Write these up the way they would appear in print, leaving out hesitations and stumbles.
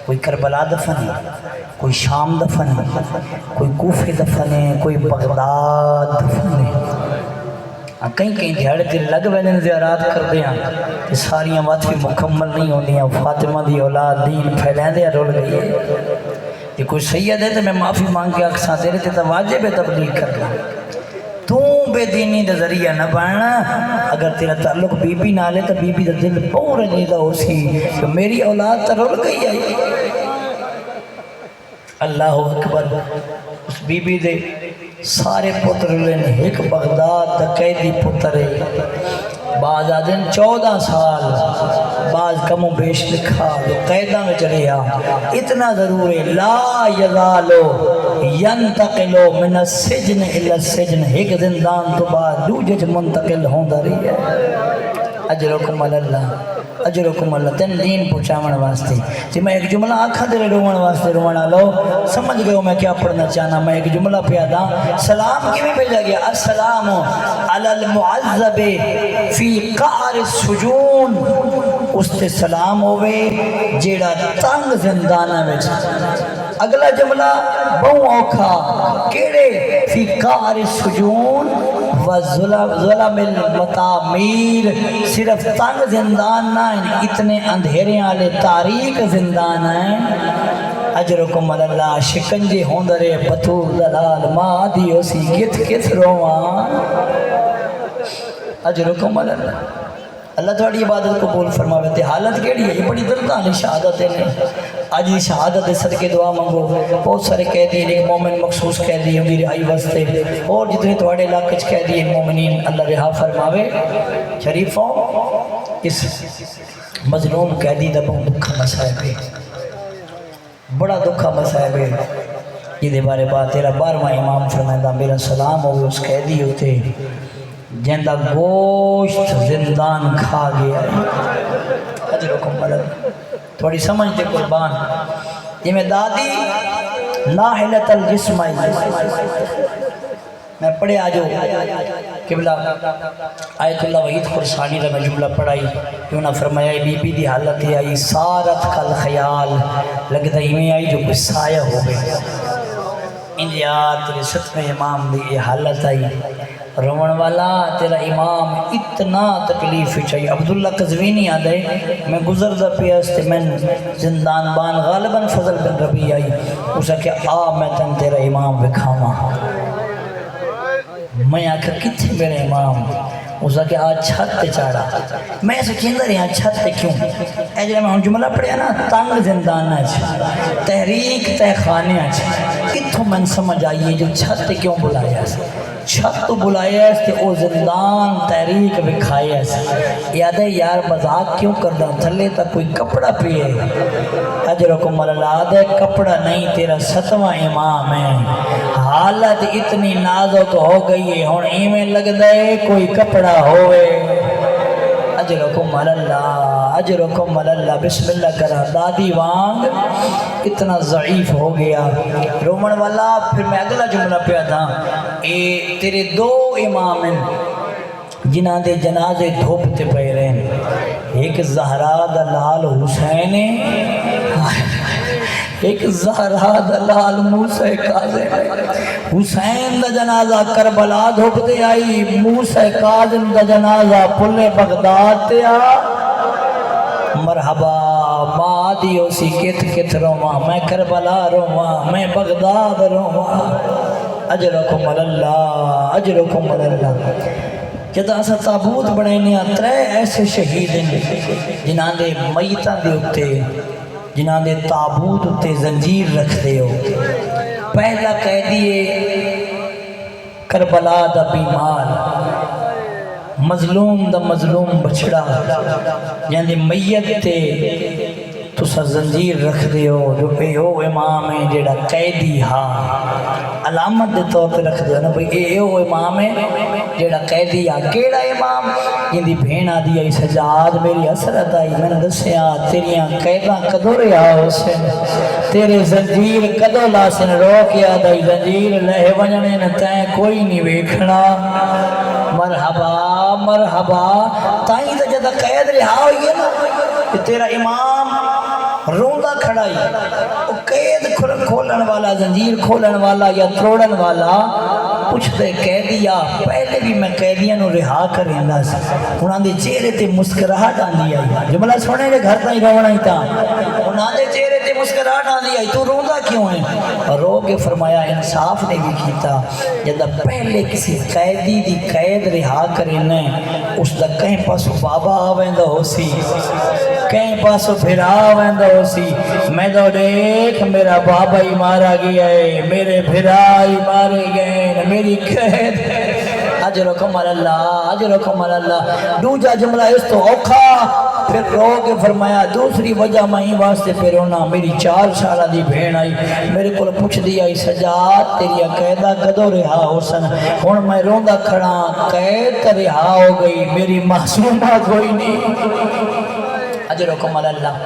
کوئی کربلا دفن ہے، کوئی شام دفن ہے، کوئی کوفے دفن ہے، کوئی بغداد دفن ہے۔ کئی کئی دیہڑے تے لگ ویلن زیارات کردے ہیں کہ ساریاں بات بھی مکمل نہیں ہوندیاں۔ فاطمہ دی اولاد دین پھیلیندے رول گئی ہے۔ یہ کوئی سید ہے تو میں معافی مانگ کے اکساں تیرے تے واجب ہے تبلیغ کرنا۔ تو بے دینی دا ذریعہ نہ بننا۔ اگر تیرا تعلق بی بی نال ہے تو بی بی دا دل پورا نیدہ ہو سی کہ میری اولاد تا رول گئی ہے۔ اللہ اکبر۔ اس بی بی دے سارے پتر لین ایک بغداد دا قیدی پتر ہے، بعض آدن 14 سال، بعض کم و بیش لکھا جو قیدہ میں چلے اتنا ضرور ہے لا یزالو ینتقلو من السجن الى السجن، ایک زندان تو بعد دوجہ منتقل ہوندہ رہی ہے۔ اجرکم اللہ، اجرکم اللہ، تین دین پہنچاون واسطے۔ جی میں ایک جملہ آکھا دے رومن واسطے رومن لو سمجھ گئے ہو میں کیا پڑھنا چاہنا۔ میں ایک جملہ پیادا سلام کی بھی بھیجا گیا، السلام علی المعذب فی قعر السجون، اس تے سلام ہوئے جیڑا تنگ زندانہ میں۔ اگلا جملہ بہو اوکھا کیڑے فی قعر السجون وظلم المتامیر، صرف تنگ زندان نہ اتنے اندھیرے والے تاریک زندان ہیں۔ اجرکم اللہ، شکنجے ہوندرے بطور دلال ماں دیو سی کت کت رواں۔ اجرکم اللہ، اللہ تھوڑی عبادت قبول فرماوے۔ تے حالت کیڑی ہے؟ یہ بڑی دردانہ شہادت ہے۔ آج یہ شہادت صدقے دعا منگو۔ بہت سارے قیدی، ایک مومن مخصوص قیدی امیر آئی واسطے، اور جتنے تھوڑے علاقے قیدی مومنین اللہ رہا فرماوے۔ شریفوں، اس مظلوم قیدی دا بہت دکھا مسائب ہے، بڑا دکھا مسائب ہے۔ یہ دے بارے بات تیرا 12واں امام فرمائدہ میرا سلام ہوئے اس قیدی ہوتے جندہ گوشت زندان کھا گیا ہے۔ اجرکم اللہ، تھوڑی سمجھتے قربان۔ یہ میں دادی لاحلت الجسم آئی، میں پڑھے آجو قبلہ آیت اللہ وحید خرسانی دا میں جملہ پڑھائی، کیوں نہ فرمایا بی بی دی حالت آئی سارت کل خیال، لگتا ہی میں آئی جو کوئی سایہ ہو گئے۔ انجیات تیرے 7ویں امام دی یہ حالت آئی، رومن والا تیرا امام اتنا تکلیف چاہیے۔ عبداللہ قزوینی آدھے میں گزردہ پیاستے میں زندان بان غالباً فضل بن ربی آئی، اسا کہ میں تن تیرا امام بکھاما۔ میں آکھا کتھے میرے امام؟ اسا کہ آج چھت تے چاڑا۔ میں ایسے چیندہ رہی آج چھت تے کیوں؟ اے جنہاں میں ہن جملہ پڑھیا نا، تنگ زندان آج تحریک تہ خانے آج کتھوں میں سمجھ آئیے جو چھت تے کیوں بلایا ہے؟ چھت تو بلایا ہے کہ او زندان تحریک بکھایا ہے۔ یاد ہے یار مذاق کیوں کرنا، تھلے تک کوئی کپڑا پیے۔ اجرکم اللہ، دے کپڑا نہیں تیرا 7واں امام ہے، حالت اتنی نازک ہو گئی ہے ہن ایویں لگدا ہے کوئی کپڑا ہوئے۔ اجرکم اللہ، اجرکم اللہ، بسم اللہ کرا دادی وانگ اتنا ضعیف ہو گیا۔ رومن والا پھر میں اگلا جملہ پہ تھا، اے تیرے 2 امام ہیں جنہاں دے جنازے دھوپتے پہ رہے، ایک زہرا دلال حسین ایک زہرا دلال موسیٰ کاظم۔ حسین دا جنازہ کربلا دھوپتے آئی، موسیٰ کاظم دا جنازہ پل بغداد تے آ۔ مرحبا ماں دیو سی کت کت رواں، میں کربلا رواں، میں بغداد رواں۔ اجرکم اللہ، اجرکم اللہ۔ جدہ اسا تابوت بڑھائنے 3 ایسے شہید ہیں جنہاں دے میتاں دے اتے، جنہاں دے تابوت اتے زنجیر رکھ دے ہو۔ پہلا قیدی کربلا دا بیمار، مظلوم دا مظلوم بچڑا، یعنی میت تے تسا زنجیر رکھ دے ہو، جو اے او امام ہے جیڑا قیدی ہاں، علامت دے طور پہ رکھ دے ہو نا بھئی اے او امام ہے جیڑا قیدی ہاں۔ کیڑا امام؟ جن دی بھینا دی آئی سجاد میری حسرت آئی، میں نے دسیاں تیریاں قیداں کدو رہا حسین، تیرے زنجیر کدو لاسن، روک یاد آئی زنجیر لہ ونجنے نہ تائیں کوئی نہیں ویکھنا۔ مرحبا مرحبا، تائیں تا جدہ قید رہا ہوئی ہے نا کہ تیرا امام رون روندا کھڑائی قید کھولن والا زنجیر کھولن والا یا توڑن والا پوچھتے قیدیا پہلے بھی میں قیدیاں نو رہا کریندا سی انہاں دے چہرے تے مسکراہٹ آندی آئی جملہ سنے دے گھر تائیں رونا ہی تھا انہاں دے چہرے تے مسکراہٹ آندی آئی تو روندا کیوں ہے رو کے فرمایا انصاف نے بھی کیتا جدا پہلے کسی قیدی دی قید رہا کرینے اس دا کہیں پاسو بابا آویندا ہو سی کہیں پاسو پھر آویندا ہو سی میں تو دیکھ میرا بابا ہی مارا گیا ہے میرے بھرا ہی مارے گئے میری قید اجرکم اللہ اجرکم اللہ دوجا جملہ اس تو اوکھا پھر رو کے فرمایا دوسری وجہ میں ہی واسطے پھر ہونا میری 4 سالہ دی بھین آئی میرے کو پوچھ دیا سجاد تیری قیدہ کدو رہا ہو سن ہن میں روندا کھڑا قید کا رہا ہو گئی میری معصومہ کوئی نہیں اجرکم اللہ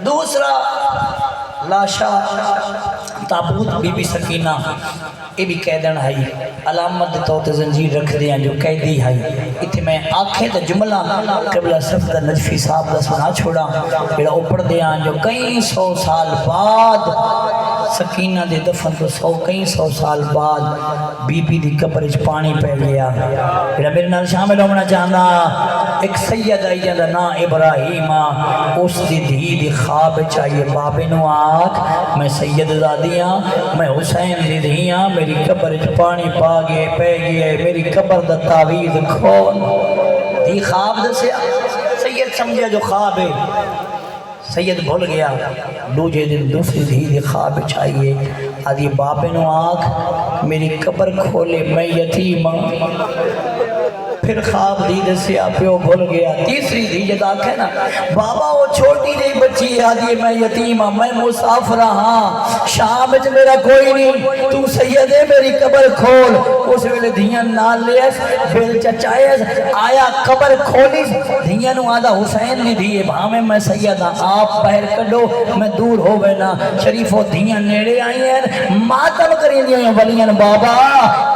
دوسرا لاشا تابوت بی بی سکینہ یہ بھی قیدن ہے علامت تو زنجیر رکھ دیا جو قیدی ہے اتنے میں آنکھیں تو جملہ قبلہ صفدہ نجفی صاحب دا سنا چھوڑا پھر اوپر دیا جو کئی 100 سال بعد سکینہ دے دفن تو کئی 100 سال بعد بی بی دی قبر پانی پہ گیا پھر میرے نال شامل ہونا چاہنا ایک سید آئی جاندہ نا ابراہیم اس دی دھی دی خواب چاہیے بابے نو آنکھ میں سید زادیاں میں حسین دی دھیاں میری قبر پانی پا گئے پہ گئے میری قبر دا تعویذ کھول دی خواب دسیا سید سمجھا جو خواب ہے سید بھول گیا دوجے دن دوسری دھی دی خواب چاہیے آدھی بابے نو آنکھ میری قبر کھولے میں یتیم پھر خواب دی دسیا پیو بھول گیا تیسری دی جد آنکھیں نا بابا وہ چھوٹی نہیں بچی ہے آدھی میں یتیم ہاں میں مسافر ہاں شام وچ میرا کوئی نہیں تو سید ہے میری قبر کھول اس ویلے دھیاں نال لیس بیل چچائیس آیا قبر کھولیس دھیاں نو آدھا حسین نے دیئے بھامے میں سید ہاں آپ باہر کڈو میں دور ہو بینا شریف و دھیاں نیڑے آئی ہیں ماتم کریں دیا ولیاں بابا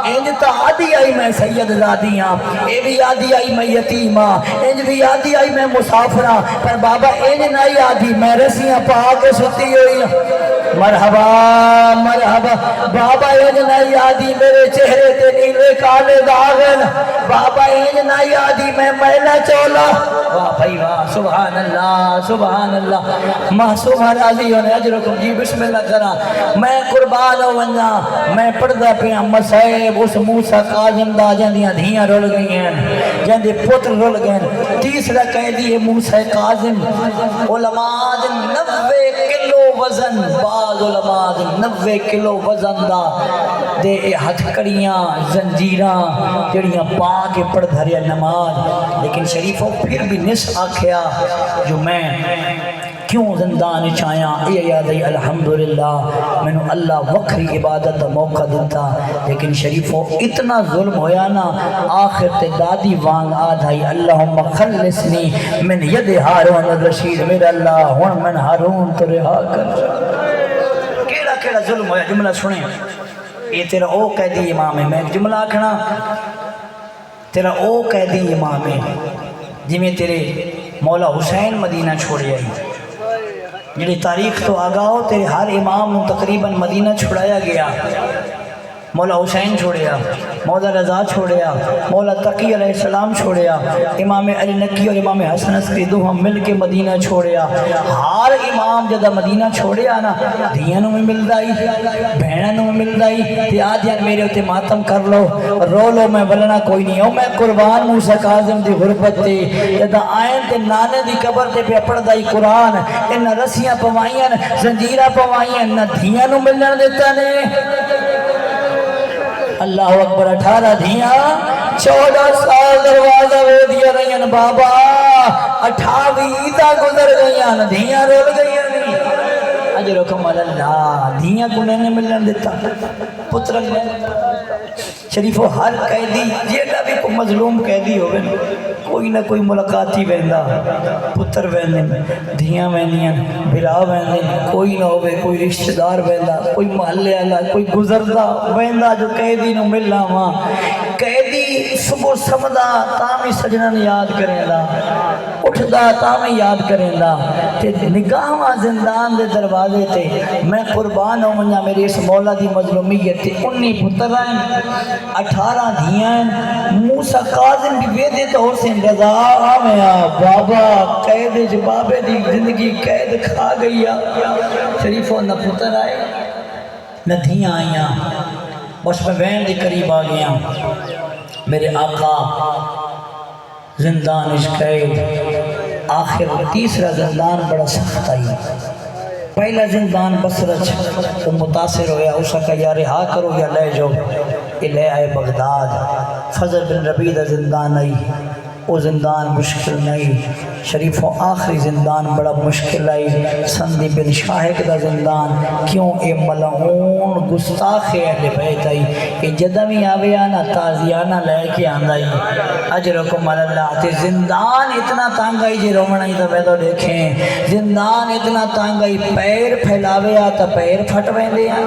انجتا آدھی آئی میں سید زادی ہاں اے بھی آدھی آئی میں یتیمہ انج بھی آدھی آئی میں مسافرہ پر بابا انج نہیں آدھی میں رسیاں پا کے ستی ہوئی مرحبا مرحبا بابا انج نہیں آدھی میرے چہرے تے نیلے کالے داغن بابا انج نہیں آدھی میں میلہ چولا واہ بھائی واہ سبحان اللہ معصوم راضی ہونے اجرکم جی بسم اللہ کرا میں قربان ہو ونجا میں پردہ پیا مسائب اس موسیٰ کاظم دا جندیاں دھیاں رول گئی ہیں جندے پتر رول گئے تیسرا قیدی ہے موسیٰ کاظم علماء 90 کلو وزن بعض علماء 90 کلو وزن دا دے ہتھ کڑیاں زنجیراں جڑیاں پا کے پڑھ دھریا نماز لیکن شریفوں پھر بھی نس آکھیا جو میں کیوں زندان چاہیاں یہ یاد ہے الحمدللہ میں نے اللہ وکری عبادت موقع دیتا لیکن شریفوں اتنا ظلم ہویا نا آخر تے دادی وانگ آدھائی اللہم خلصنی من ید ہارون الرشید میرا اللہ ہون من ہارون تو رہا کر کیڑا ظلم ہویا جملہ سنیں یہ تیرا او قیدی امام ہے میں جملہ آکھنا تیرا او قیدی امام ہے جی میں تیرے مولا حسین مدینہ چھوڑے آئی جنہی تاریخ تو آگاہ ہو تیرے ہر امام تقریباً مدینہ چھوڑایا گیا مولا حسین چھوڑیا مولا رضا چھوڑیا مولا تقی علیہ السلام چھوڑیا امام علی نقی اور امام حسن عسکری دو ہم مل کے مدینہ چھوڑیا ہر امام جدہ مدینہ چھوڑیا نا دھیانوں میں مل دائی بہنوں میں مل دائی تی آدھیان میرے ہوتے ماتم کر لو رو لو میں بلنا کوئی نہیں ہو میں قربان موسیٰ کاظم دی غربت تے جدہ آئین تے نانے دی قبر تے پہ پڑھ دائی قرآن ان رسیاں پوائیں زنجیرہ پوائیں نہ دھیانوں ملنا دیتا نے اللہ اکبر 18 دھیاں 14 سال دروازہ وہ دیا رہی ہیں بابا 28 تا گزر گئی ہیں دھیاں رول گئی ہیں اجرکم اللہ دھیاں کو نہیں ملن دیتا پترن میں شریفو ہر قیدی جیڑا بھی کوئی مظلوم قیدی ہوئے کوئی نہ کوئی ملاقاتی ویندا پتر ویندن دھیاں ویندیاں بھرا ویندن کوئی نہ ہوئے کوئی رشتہ دار ویندا کوئی محلے والا کوئی گزردا ویندا جو قیدی نو ملنا وا قیدی صبح سمدا تاں سجنا نے یاد کریں دا اٹھدا تاں یاد کریں دا تے نگاہاں زندان دے دروازے تے میں قربان ہوں منجا میری اس مولا دی مظلومیت تے 19 پتر ہیں 18 دھیاں ہیں موسیٰ کاظم بھی ویدے تو حسین رضا آمیا بابا قید جبابے دی زندگی قید کھا گئی شریفوں نہ پتر آئے نہ دھیاں آئیاں بس میں وین دے قریب آ گیا میرے آقا زندان قید آخر تیسرا زندان بڑا سخت آئی پہلا زندان بصرچ وہ متاثر ہویا اس کا یا رہا کرو یا لے جو یہ لے آئے بغداد فضل بن ربیع دا زندان آئی وہ زندان مشکل نہیں شریفوں آخری زندان بڑا مشکل آئی سندی بن شاہق دا زندان کیوں اے ملعون گستاخ اہل بیت آئی کہ جدمی آویانا تازیانہ لے کے آندائی اجرکم اللہ تے زندان اتنا تانگائی جی رومنائی تو میں تو دیکھیں زندان اتنا تانگائی پیر پھیلاوے آتا پیر پھٹ ویندے ہیں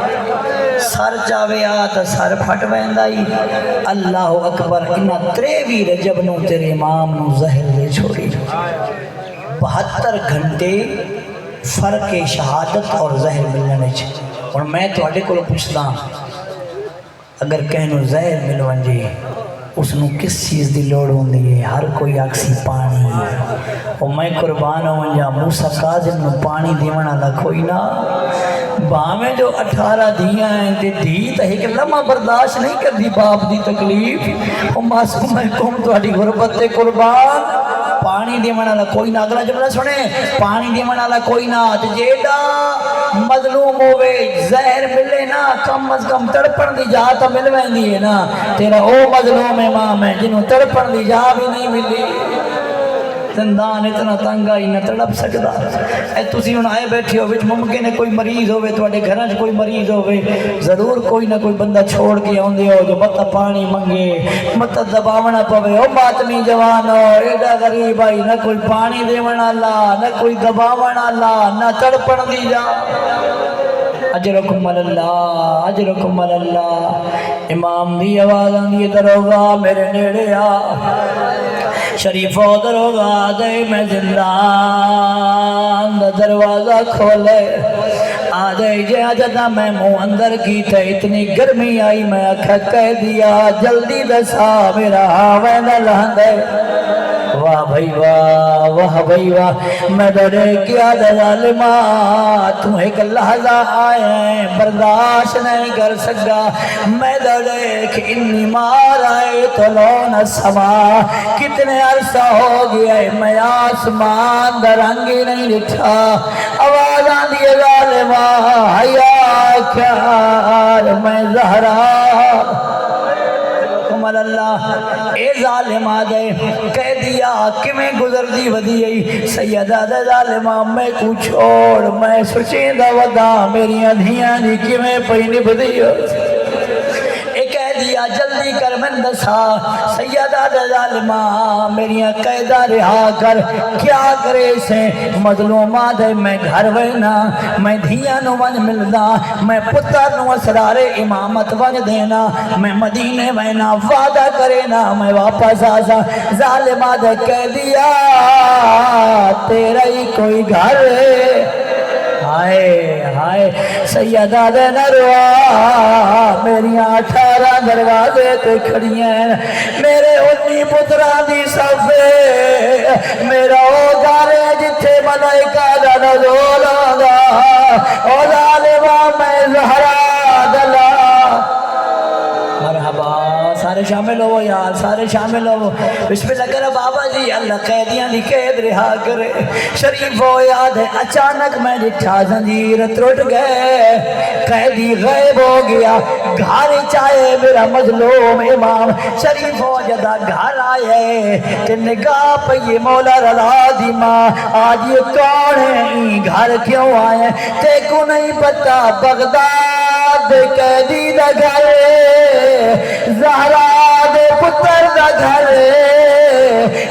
سر چاوے آتا سر پھٹ ویندائی اللہ اکبر انہا 23 رجب نو تیرے امام نو زہر دے چھوڑی 72 گھنٹے فرق شہادت اور زہر ملنے چھے اور میں تو اڈے کو پوچھتا اگر کہنو زہر ملوان جی اس نو کس چیز دی لوڑ ہوں دی ہر کوئی آکسی پانی اور میں قربان ہوں جا موسیٰ کاظم نو پانی دیونا لکھوئی نا باہمیں جو 18 دھیاں ہیں تے دھی تا ایک لمحہ برداشت نہیں کر دی باپ دی تکلیف اور معصوم ہے قوم تو ہٹی غربت تے قربان پانی دیونا لکھوئی نا اگلا جملہ سنے پانی دیونا لکھوئی نا جیڑا مظلوم ہوئے زہر ملے نا کم از کم تڑپن دی جا تا ملوین دیئے نا تیرا او مظلوم امام ہے جنہوں تڑپن دی جا بھی نہیں ملی زندان اتنا تنگا ہی نہ تڑپ سکتا اے تسی ہن آئے بیٹھے ہو وچ ممکن ہے کوئی مریض ہوئے تواڈے گھراں وچ کوئی مریض ہوئے ضرور کوئی نہ کوئی بندہ چھوڑ کے آندے ہو جو مت پانی منگے مت دباونا پوے او ماتمی جوان ہو ایڈا غریب آئی نہ کوئی پانی دیون والا نہ کوئی دباون والا نہ تڑپن دی جا اجرکم اللہ اجرکم اللہ امام دی آواز آندی دروگا میرے نیڑے آ شریفو دروگا دے میں زندان دروازہ کھولے آدھے جے جدا میں منہ اندر کی تھے اتنی گرمی آئی میں اکھا کہہ دیا جلدی دسا میرا وین لہندے واہ بھائی واہ میں ڈرے کیا ظالمہ تم ایک لحظہ آئے برداشت نہیں کر سکا میں ڈرے کہ انی مار آئے تو لون سما کتنے عرصہ ہو گیا میں آسمان درنگی نہیں لٹھا آواز آندھی ظالمہ حیا کیا میں زہرا اللہ اے ظالمہ دے کہہ دیا کہ میں گزر دی ودی سیدہ دے ظالمہ میں کو چھوڑ میں سوچیں دا ودا میری دھیاں دی کہ میں پہی نبدی اے کہہ دیا جلدی کر من دسا سیدہ دے ظالمہ میری قیدہ رہا کر کیا کرے سے مظلومہ دے میں گھر وینا میں دھیاں نو ون ملدا میں پتر نو اسرار امامت ون دینا میں مدینے وینا وعدہ کرے نا میں واپس آسا ظالمہ دے کہہ دیا تیرا ہی کوئی گھر ہائے ہائے سیدہ دے نروا میری 18 دروازے تے کھڑی ہیں میرے 19 پتران دی صفے میرا او گھر ہے جتھے ملائکہ دا نزول آگا او ظالمہ میں زہرا دلا مرحبا سارے شامل ہو یار سارے شامل ہو بسم اللہ کرے بابا جی اللہ قیدیاں دی قید رہا کرے شریف ہو یاد ہے اچانک میں ڈٹھا زنجیر ٹوٹ گئے قیدی غیب ہو گیا گھر چاہے میرا مظلوم امام شریف ہو جدا گھر آئے تے نگاہ پہ یہ مولا رضا دی ماں آج یہ کون ہے گھر کیوں آئے تے کو نہیں پتا بغداد قیدی دا گھر زہرا دے پتر دا گھر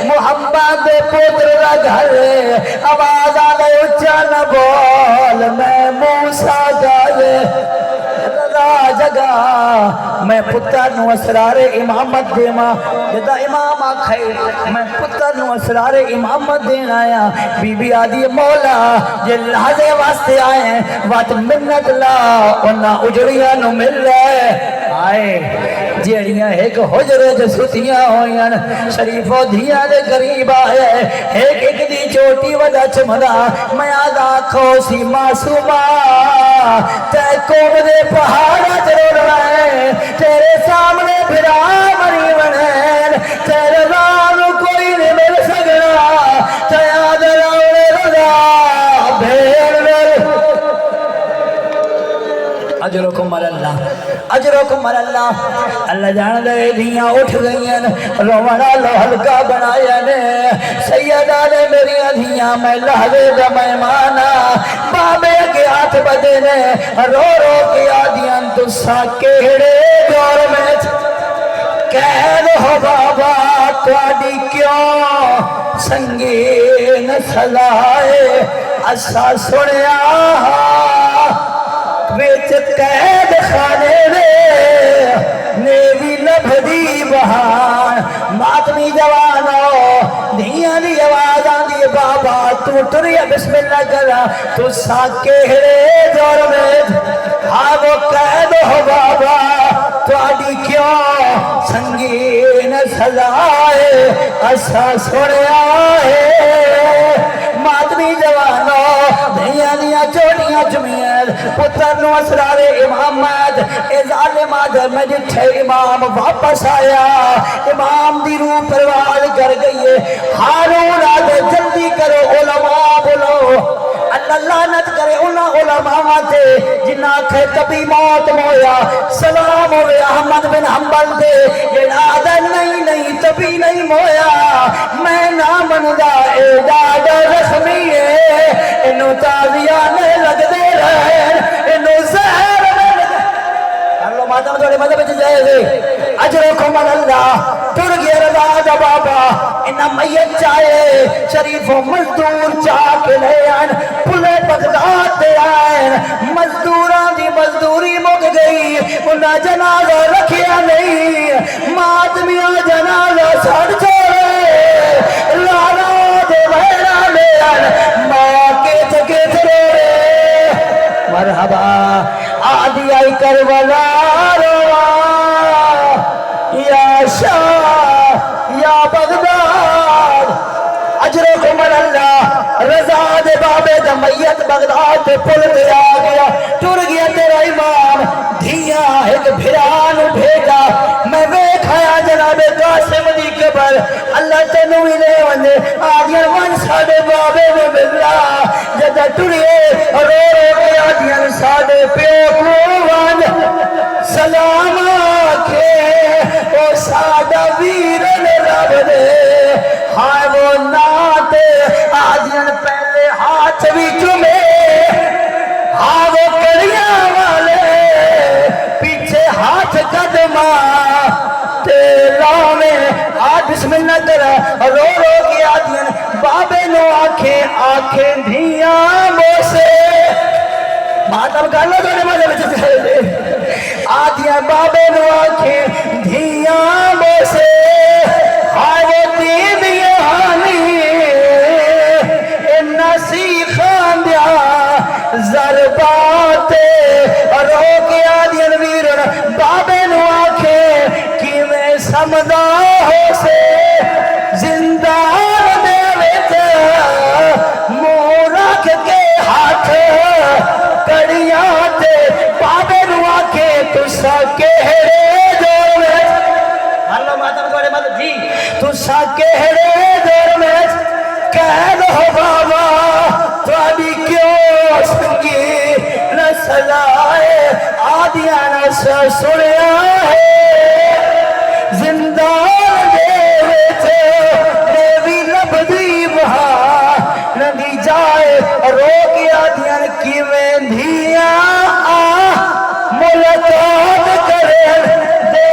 محمد دے پتر دا گھر آواز آدھے اچھا نہ بول میں موسیٰ گالے جگہ میں پتر نو اسرار امامت دے ماں جدا امام آکھائی میں پتر نو اسرار امامت دین آیا بی بی آدھی مولا جے لحظے واسطے آئے ہیں وات منت لا انہا اجڑیاں نو مل رہے آئے جیڑیاں ایک حجرے جو ستیاں ہوئیاں شریفوں دھیاں دے قریب آئے ایک دی چوٹی ودا چمدا میں آدھا کھوسی معصومہ تے کوم دے پہاڑا چلو رہے تیرے سامنے پھرا مری بنین تیرے نام کوئی نہیں مل سکنا تے آدھا راوڑے رضا بھیڑ اجرکم اللہ اجرکم اللہ اللہ جان دے دیاں اٹھ گئیں رونا لو ہلکا بنایا نے سیدہ نے میری دیاں میں لہوے دا مہمانا بابے کے ہاتھ بدے نے رو رو کے آدیاں تو ساکیڑے دور میں قید ہو بابا کوڑی کیوں سنگین سزائے اسا سنیا ویچ قید خانے دے نیوی لبھدی بہان ماتمی جوانو دھیاں دی آواز آندی بابا تو ٹریا بسم اللہ کرا تو ساکیڑے دور میں ہاں وہ قید ہو بابا تو آدھی کیوں سنگین سزائے اسا سنیا ہے ماتمی جوانو دھیاں دیا چوٹیاں چمید پتر نو اسرار امامت اے ظالمات میں جتھے امام واپس آیا امام دی روح پرواز کر گئی ہے ہارون آدھے جلدی کرو علماء بولو اللہ لعنت کرے انہاں علماء تے جنہ آکھے کبھی موت مویا سلام ہوئے احمد بن حنبل دے یہ نادہ نہیں تبھی نہیں مویا میں نامن دا اے ڈاڈا رسمی ہے انہوں تازیانے لگ دے رہے انہوں زہر میں لگ اللہ ماتم دوڑے مدد بچ جائے دے اجرکم اللہ ٹر گیا رضا دا بابا انہا میت چاہے شریف و مزدور چاہ کے لے آئین پلے بغداد دے آئین مزدوران دی مزدوری مگ گئی انہا جنازہ رکھیا نہیں ماتمیاں جنازہ سڑ چھوڑے لالا دے بہرہ لے آئین ماں کے تھکے تھروڑے مرحبا آدھی آئی کربلا روا یا شاہ یا بغداد اجرکم اللہ رضا دے بابے دا میت بغداد دے پل دے آگیا ٹر گیا تیرا امام دھیاں ایک بھرانو بھیجا میں ویکھایا جناب قاسم دی قبر اللہ تنوی لے وندے آدیاں ون ساڑے بابے میں بلا جدہ ٹریے رو رو کے آدیاں ساڑے پیو کو وان سلام آکھے او سادہ ویرن رب دے ہائے وہ ناتے آدین پہلے ہاتھ بھی چمے ہاں وہ کڑیاں والے پیچھے ہاتھ قدمہ تیلاؤں میں ہاتھ بسم اللہ کرا رو رو کی آدین بابے نو آنکھیں دھیاں موسے ماتم کالو تو نے مجھے بچے سے دے آدیا بابے نو آنکھیں دھیاں موسے ہائے وہ دین یہانی انہا سیخان دیا ضرباتے رو کے آدین ویرن بابے نو آنکھیں کی میں سمدہ ہو سے زندان دے ویتے مورکھ کے ہاتھ کڑیاں تے بابے نو آکے تسا کہرے دور میں اللہ ماتم کوڑے مدد جی تسا کہرے دور میں قید ہو بابا تو ابھی کیوں سنگی نہ سزائے آدیاں نہ سنیا ہے زندان دے ویتے دیوی لبدی بہا نگی جائے رو کی آدیاں کی میں دھیاں ملکات کرے دے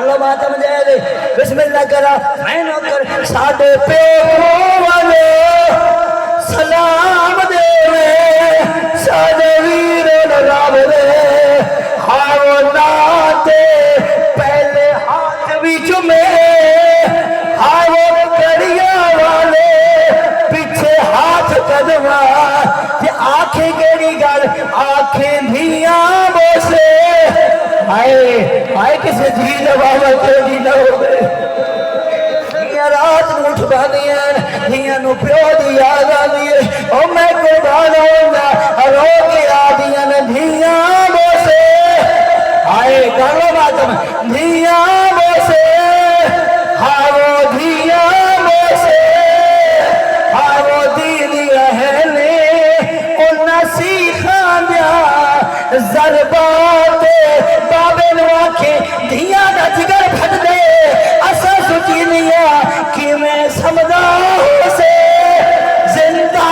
لو ماتم جائے دے بسم اللہ کرا میں نوکر ساڑھے پیو والے سلام دے ساڑھے ویر لگا دے ہاں ناتے پہلے ہاتھ بھی چمے ہاں کڑیا والے پیچھے ہاتھ قدمہ کہ آنکھیں گیری گل آنکھیں دھیاں بوسے آئے کسے جی نوابا کے جی نہ ہو گئے دھیاں رات مٹھ باندیاں دھیاں نو پیو دی آگا دیئے او میں کو بانا ہوگا رو کے آدیاں دھیاں بوسے آئے کرو باتم دھیاں بوسے ہاں دھیاں بوسے ہاں دینی اہلے انہا سیکھا دیا ضربات بابے نواکے دھیاں دا جگر پھٹ دے اسا سچی نیا کہ میں سمدہ سے زندہ